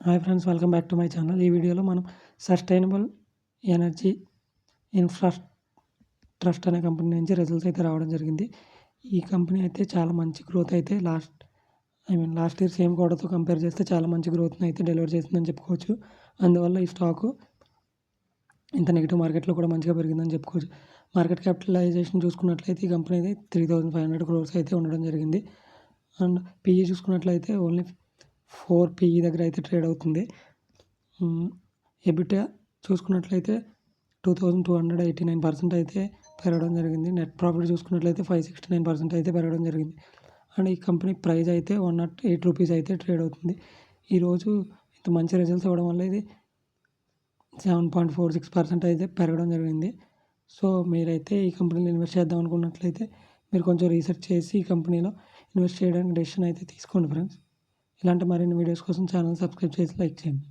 Hi friends, welcome back to my channel. ఈ వీడియోలో మనం సస్టైనబుల్ ఎనర్జీ ఇన్ఫ్రా ట్రస్ట్ అనే కంపెనీ నుంచి రిజల్ట్స్ అయితే రావడం జరిగింది. ఈ కంపెనీ అయితే చాలా మంచి గ్రోత్ అయితే లాస్ట్ ఇయర్ సేమ్ క్వార్టర్తో కంపేర్ చేస్తే చాలా మంచి గ్రోత్ని అయితే డెలివర్ చేసిందని చెప్పుకోవచ్చు. అందువల్ల ఈ స్టాకు ఇంత నెగిటివ్ మార్కెట్లో కూడా మంచిగా పెరిగిందని చెప్పుకోవచ్చు. మార్కెట్ క్యాపిటలైజేషన్ చూసుకున్నట్లయితే ఈ కంపెనీ అయితే 3,500 crores అయితే ఉండడం జరిగింది. అండ్ పీఈ చూసుకున్నట్లయితే ఓన్లీ 4 పీఈ దగ్గర అయితే ట్రేడ్ అవుతుంది. ఎబిటా చూసుకున్నట్లయితే 2,289% అయితే పెరగడం జరిగింది. నెట్ ప్రాఫిట్ చూసుకున్నట్లయితే 569% అయితే పెరగడం జరిగింది. అండ్ ఈ కంపెనీ ప్రైస్ అయితే 108 రూపీస్ అయితే ట్రేడ్ అవుతుంది. ఈరోజు ఇంత మంచి రిజల్ట్స్ ఇవ్వడం వల్ల ఇది 7.46% అయితే పెరగడం జరిగింది. సో మీరైతే ఈ కంపెనీలో ఇన్వెస్ట్ చేద్దాం అనుకున్నట్లయితే మీరు కొంచెం రీసెర్చ్ చేసి ఈ కంపెనీలో ఇన్వెస్ట్ చేయడానికి డెసిషన్ అయితే తీసుకోండి ఫ్రెండ్స్. ఇలాంటి మరిన్ని వీడియోస్ కోసం ఛానల్ సబ్స్క్రైబ్ చేసి లైక్ చేయండి.